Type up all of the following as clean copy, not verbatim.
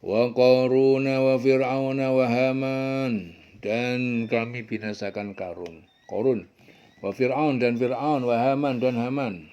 Wa Qaruna wa Fir'auna wa Haman, dan kami binasakan Qarun, wa Fir'aun dan Fir'aun, wa Haman dan Haman.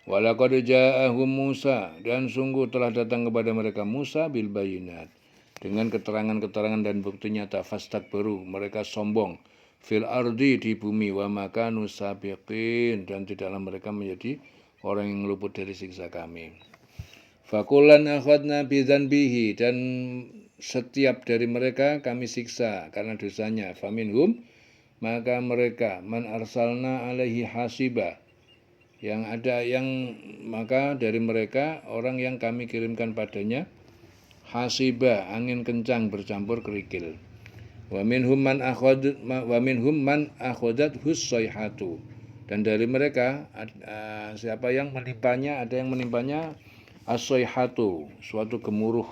Walaqad ja'ahum Musa, dan sungguh telah datang kepada mereka Musa bil bayinat, dengan keterangan-keterangan dan bukti nyata. Fastakbaru, mereka sombong, fil ardi, di bumi, wa makanu sabiqin, dan tidaklah mereka menjadi orang yang luput dari siksa kami. Fakulan akhadna bidzanbihi, dan setiap dari mereka kami siksa karena dosanya. Faminhum, maka mereka, man arsalna alaihi hasiba, maka dari mereka orang yang kami kirimkan padanya hasiba, angin kencang bercampur kerikil. Wa minhum man akhadat husayhatu, dan dari mereka siapa yang menimpanya, ada yang menimpanya as-sayhatu, suatu gemuruh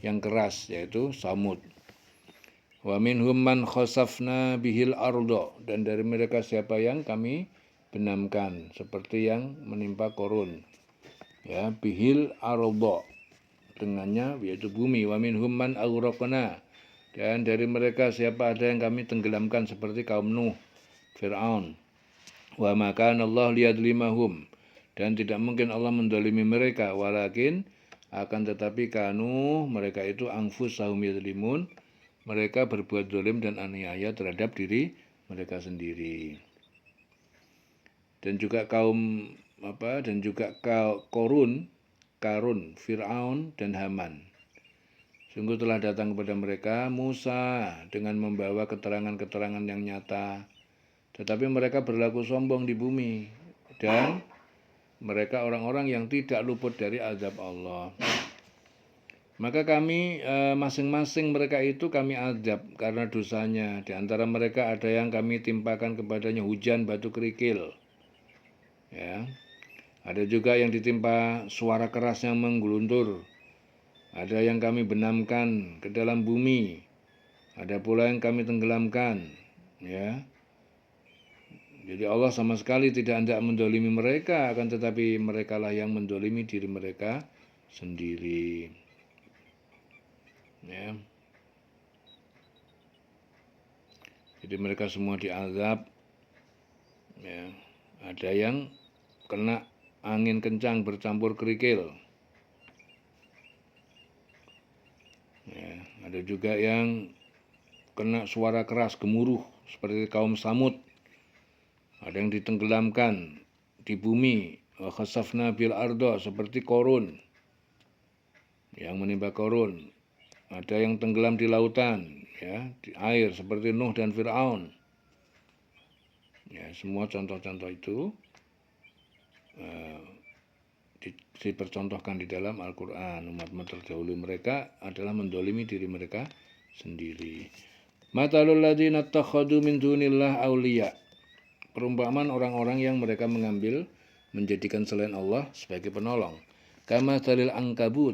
yang keras, yaitu Samud. Wa minhum man khasafna bihil ardo, dan dari mereka siapa yang kami benamkan, seperti yang menimpa Qarun, ya, bihil ardo, dengannya yaitu bumi. Wa minhum man aghraqna, dan dari mereka siapa ada yang kami tenggelamkan, seperti kaum Nuh, Fir'aun. Wa maka Allah liyadlimahum, dan tidak mungkin Allah mendolimi mereka, walakin akan tetapi kanu, mereka itu anfusahum yadlimun, mereka berbuat zalim dan aniaya terhadap diri mereka sendiri. Dan juga Qarun, Fir'aun dan Haman. Sungguh telah datang kepada mereka Musa dengan membawa keterangan-keterangan yang nyata, tetapi mereka berlaku sombong di bumi, dan mereka orang-orang yang tidak luput dari azab Allah. Maka kami masing-masing mereka itu kami azab karena dosanya. Di antara mereka ada yang kami timpakan kepadanya hujan batu kerikil, ya. Ada juga yang ditimpa suara keras yang menggeluntur. Ada yang kami benamkan ke dalam bumi. Ada pula yang kami tenggelamkan, ya. Jadi Allah sama sekali tidak hendak mendolimi mereka, akan tetapi merekalah yang mendolimi diri mereka sendiri, ya. Jadi mereka semua diazab, ya. Ada yang kena angin kencang bercampur kerikil, ya. Ada juga yang kena suara keras gemuruh seperti kaum Samud. Ada yang ditenggelamkan di bumi, wa khasafna bil ardo, seperti Qarun, yang menimpa Qarun. Ada yang tenggelam di lautan, ya, di air, seperti Nuh dan Fir'aun. Ya, semua contoh-contoh itu dipercontohkan di dalam Al-Quran. Umat-umat terdahulu mereka adalah mendolimi diri mereka sendiri. Matalul ladzina takhadu min dunillah auliya, perumpamaan orang-orang yang mereka menjadikan selain Allah sebagai penolong. Kama talil angkabut,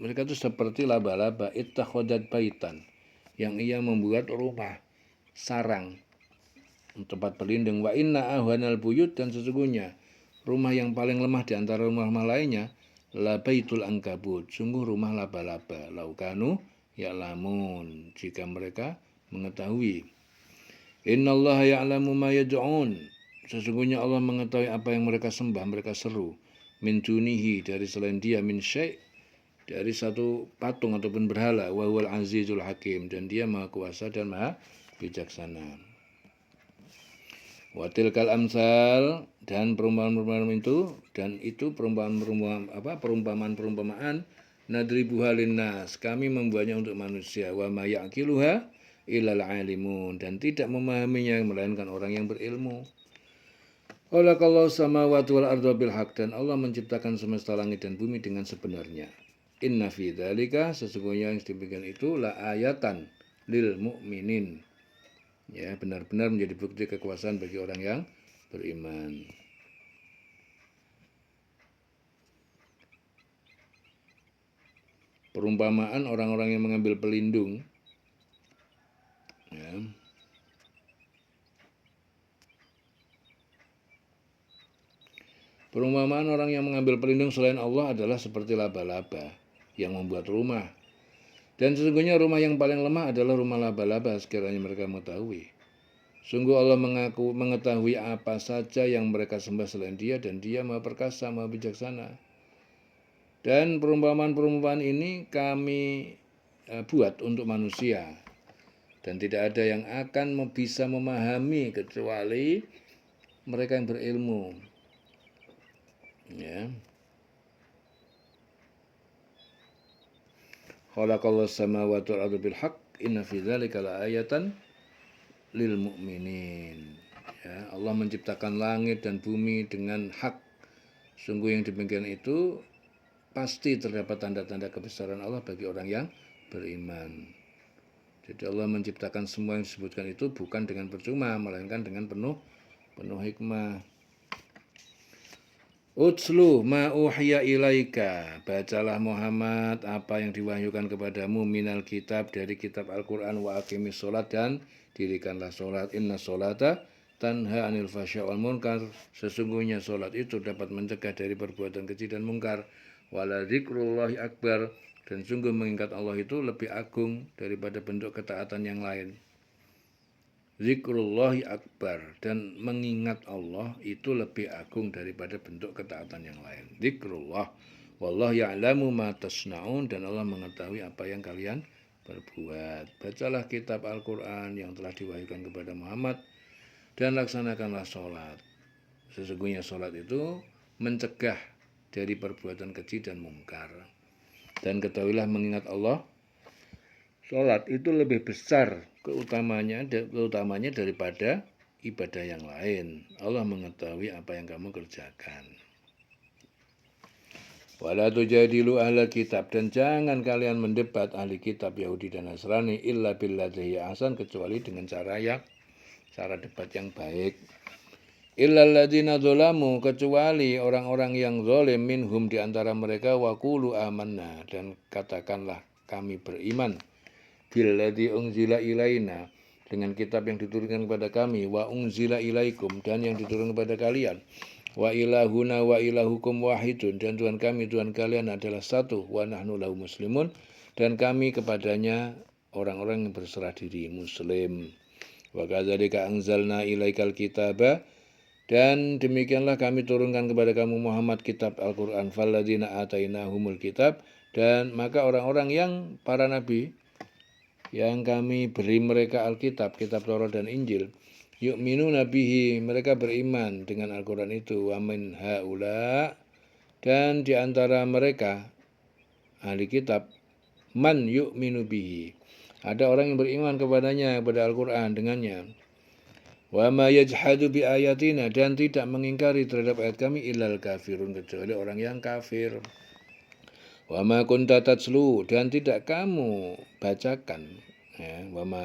mereka itu seperti laba-laba, ittakhadat baitan, yang ia membuat rumah, sarang, tempat berlindung. Wa inna ahwanal buyut, dan sesungguhnya rumah yang paling lemah di antara rumah-rumah lainnya, la baitul angkabut, sungguh rumah laba-laba. Laukanu ya'lamun, jika mereka mengetahui. Innallaha ya'lamu ma yad'un, sesungguhnya Allah mengetahui apa yang mereka sembah, mereka seru. Min dunihi, dari selain dia, min syai', dari satu patung ataupun berhala. Wa huwal azizul hakim, dan dia maha kuasa dan maha bijaksana. Wa tilkal amsal, dan perumpamaan-perumpamaan itu, perumpamaan-perumpamaan nadribuha linnas, kami membuatnya untuk manusia. Wa ma ya'qiluha illal alimun, dan tidak memahaminya melainkan orang yang berilmu. Khalaqallahu samawati wal arda bil haq, dan Allah menciptakan semesta langit dan bumi dengan sebenarnya. Inna fi dzalika, sesungguhnya yang demikian itu, la ayatan lil mu'minin, ya, benar-benar menjadi bukti kekuasaan bagi orang yang beriman. Perumpamaan orang-orang yang mengambil pelindung, ya. Perumpamaan orang yang mengambil pelindung selain Allah adalah seperti laba-laba yang membuat rumah. Dan sesungguhnya rumah yang paling lemah adalah rumah laba-laba sekiranya mereka mengetahui. Sungguh Allah mengetahui apa saja yang mereka sembah selain Dia, dan Dia Maha Perkasa, Maha Bijaksana. Dan perumpamaan-perumpamaan ini kami buat untuk manusia, dan tidak ada yang akan bisa memahami kecuali mereka yang berilmu. Ya. Khalaqallahu samawati wal arda bil haqq inna fi dzalika laayatan lil mu'minin. Ya, Allah menciptakan langit dan bumi dengan hak. Sungguh yang demikian itu pasti terdapat tanda-tanda kebesaran Allah bagi orang yang beriman. Jadi Allah menciptakan semua yang disebutkan itu bukan dengan percuma, melainkan dengan penuh hikmah. Utslu ma uhiya ilaika, bacalah Muhammad apa yang diwahyukan kepadamu minal kitab, dari kitab Al-Quran, wa aqimis sholat, dan dirikanlah sholat. Inna sholata tanha anil fasya wal munkar, sesungguhnya sholat itu dapat mencegah dari perbuatan keji dan mungkar. Wala dzikrullahi akbar, dan sungguh mengingat Allah itu lebih agung daripada bentuk ketaatan yang lain. Zikrullahi akbar, dan mengingat Allah itu lebih agung daripada bentuk ketaatan yang lain. Zikrullah, wallahu ya'lamu ma tasna'un, dan Allah mengetahui apa yang kalian berbuat. Bacalah kitab Al-Quran yang telah diwahyukan kepada Muhammad, dan laksanakanlah sholat. Sesungguhnya sholat itu mencegah dari perbuatan keji dan mungkar. Dan ketahuilah mengingat Allah, sholat itu lebih besar keutamanya daripada ibadah yang lain. Allah mengetahui apa yang kamu kerjakan. Wala tujadilu ahla kitab, dan jangan kalian mendebat ahli kitab Yahudi dan Nasrani illa billati ahsan, kecuali dengan cara debat yang baik. Illal ladzina dzalamu, kecuali orang-orang yang zalim, minhum di antara mereka, wa qulu amanna, dan katakanlah kami beriman. Billadzi unzila ilaina, dengan kitab yang diturunkan kepada kami, wa unzila ilaikum, dan yang diturunkan kepada kalian, wa ilahuna wa ilahukum wahidun, dan Tuhan kami Tuhan kalian adalah satu, wa nahnu lahu muslimun, dan kami kepadanya orang-orang yang berserah diri muslim. Wa kadzalika anzalna ilaikal kitaba, dan demikianlah kami turunkan kepada kamu Muhammad kitab Al-Quran, falladzina atainahumul kitab, dan maka orang-orang yang para nabi yang kami beri mereka Alkitab, kitab Taurat dan Injil, yu'minuna bihi, mereka beriman dengan Al-Quran itu, wa min haula, dan di antara mereka ahli kitab, man yu'minu bihi, ada orang yang beriman kepadanya, kepada Al-Quran dengannya. Wa ma yajhadu bi ayatina, dan tidak mengingkari terhadap ayat kami illal kafirun, kecuali orang yang kafir. Wa ma kunta tatslu, dan tidak kamu bacakan, ya, wa ma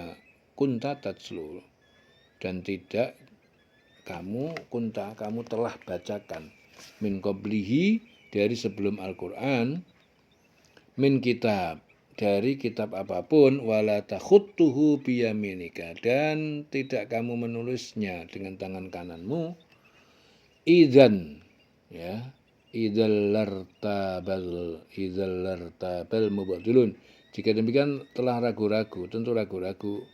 kunta tatslu, dan tidak kamu telah bacakan, min qablihi, dari sebelum Al-Quran, min kitab, dari kitab apapun, wala takhuttuhu biyaminika, dan tidak kamu menulisnya dengan tangan kananmu, idzan, ya, idzal lartabal mubtilun, jika demikian telah ragu-ragu, tentu ragu-ragu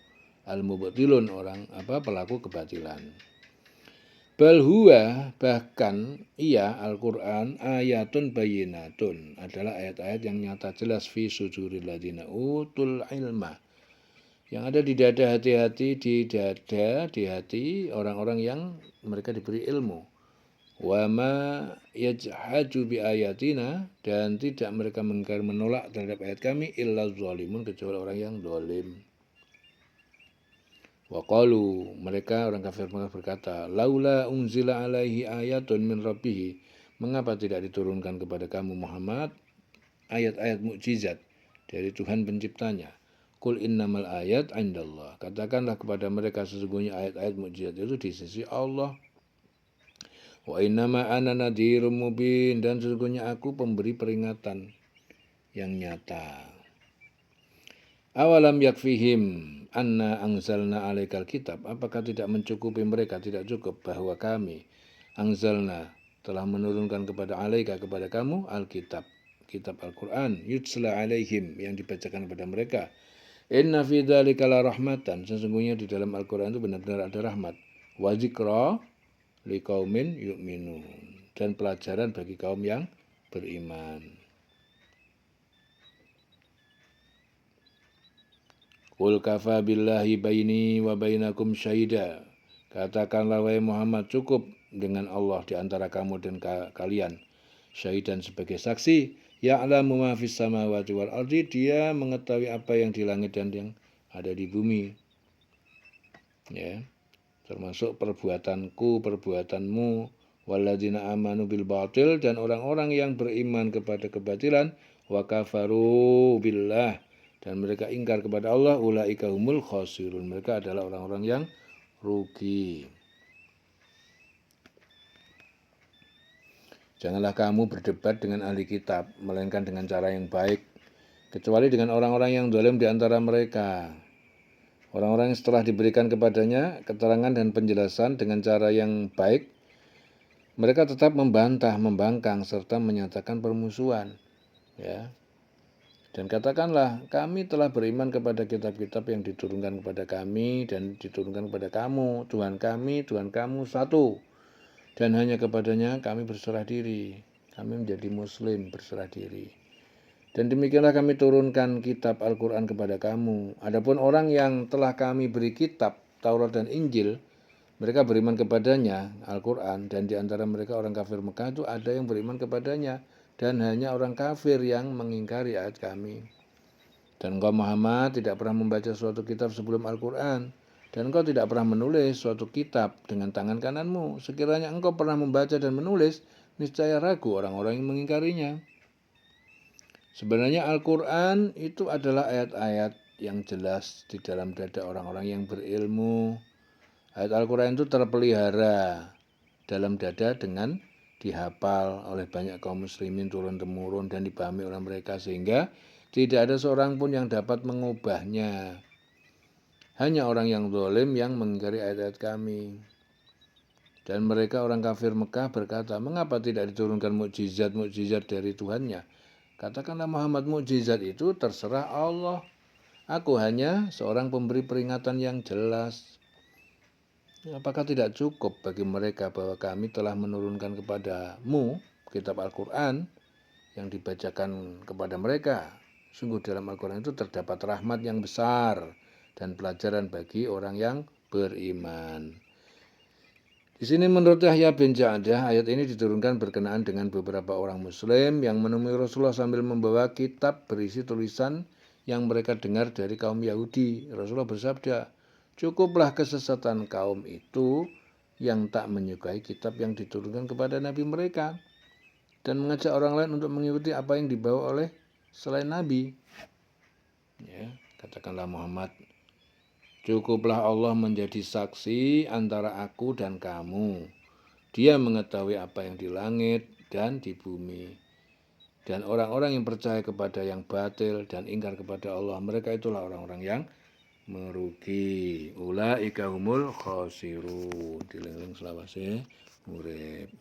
al-mubtilun, orang pelaku kebatilan. Bal huwa, bahkan ia Al-Quran, ayatun bayyinatun, adalah ayat-ayat yang nyata jelas, fi suduril ladzina utul ilma, yang ada di dada di hati orang-orang yang mereka diberi ilmu. Wa ma yajhadu bi ayatina, dan tidak mereka menolak terhadap ayat kami, illa zalimun, kecuali orang yang zalim. Wa qalu, mereka orang kafir berkata, laula unzila alaihi ayatun min rabbih, mengapa tidak diturunkan kepada kamu Muhammad ayat-ayat mukjizat dari Tuhan penciptanya. Qul innamal ayat indallah, katakanlah kepada mereka, sesungguhnya ayat-ayat mukjizat itu di sisi Allah. Wa innama ana nadhirum mubin, dan sesungguhnya aku pemberi peringatan yang nyata. Awalam yakfihim anna anzalna alaikal kitab, apakah tidak mencukupi mereka, tidak cukup bahwa kami anzalna telah menurunkan kepada alaika, kepada kamu, alkitab, kitab Al-Quran, yutsla alaihim, yang dibacakan kepada mereka. Inna fi dzalika la rahmatan, sesungguhnya di dalam Al-Quran itu benar-benar ada rahmat. Wa dzikra liqaumin yu'minun, dan pelajaran bagi kaum yang beriman. Qul kafa billahi baini wa bainakum syahida. Katakanlah wahai Muhammad, cukup dengan Allah di antara kamu dan kalian syahidan sebagai saksi. Ya'lamu ma fis samawati wal ardi, dia mengetahui apa yang di langit dan yang ada di bumi. Ya, termasuk perbuatanku, perbuatanmu, walladzina amanu bil batil, dan orang-orang yang beriman kepada kebatilan, wa kafaru billah, dan mereka ingkar kepada Allah, ulaika humul khasirun, mereka adalah orang-orang yang rugi. Janganlah kamu berdebat dengan ahli kitab, melainkan dengan cara yang baik, kecuali dengan orang-orang yang zalim di antara mereka. Orang-orang yang setelah diberikan kepadanya keterangan dan penjelasan dengan cara yang baik, mereka tetap membantah, membangkang, serta menyatakan permusuhan. Ya. Dan katakanlah, kami telah beriman kepada kitab-kitab yang diturunkan kepada kami dan diturunkan kepada kamu. Tuhan kami, Tuhan kamu satu. Dan hanya kepadanya kami berserah diri. Kami menjadi muslim, berserah diri. Dan demikianlah kami turunkan kitab Al-Quran kepada kamu. Adapun orang yang telah kami beri kitab, Taurat dan Injil, mereka beriman kepadanya, Al-Quran, dan di antara mereka orang kafir Mekah itu ada yang beriman kepadanya. Dan hanya orang kafir yang mengingkari ayat kami. Dan engkau Muhammad tidak pernah membaca suatu kitab sebelum Al-Quran. Dan engkau tidak pernah menulis suatu kitab dengan tangan kananmu. Sekiranya engkau pernah membaca dan menulis, niscaya ragu orang-orang yang mengingkarinya. Sebenarnya Al-Quran itu adalah ayat-ayat yang jelas di dalam dada orang-orang yang berilmu. Ayat Al-Quran itu terpelihara dalam dada dengan dihafal oleh banyak kaum muslimin turun-temurun dan dipahami oleh mereka, sehingga tidak ada seorang pun yang dapat mengubahnya. Hanya orang yang zalim yang mengingkari ayat-ayat kami. Dan mereka orang kafir Mekah berkata, mengapa tidak diturunkan mukjizat-mukjizat dari Tuhannya? Katakanlah Muhammad, mukjizat itu terserah Allah. Aku hanya seorang pemberi peringatan yang jelas. Apakah tidak cukup bagi mereka bahwa kami telah menurunkan kepadamu kitab Al-Quran yang dibacakan kepada mereka? Sungguh dalam Al-Quran itu terdapat rahmat yang besar dan pelajaran bagi orang yang beriman. Di sini menurut Yahya bin Ja'dah, ayat ini diturunkan berkenaan dengan beberapa orang muslim yang menemui Rasulullah sambil membawa kitab berisi tulisan yang mereka dengar dari kaum Yahudi. Rasulullah bersabda, cukuplah kesesatan kaum itu yang tak menyukai kitab yang diturunkan kepada nabi mereka dan mengajak orang lain untuk mengikuti apa yang dibawa oleh selain nabi. Ya, katakanlah Muhammad, cukuplah Allah menjadi saksi antara aku dan kamu. Dia mengetahui apa yang di langit dan di bumi. Dan orang-orang yang percaya kepada yang batil dan ingkar kepada Allah, mereka itulah orang-orang yang merugi. Ulaika humul khasirun. Dileng-leng selawase urip.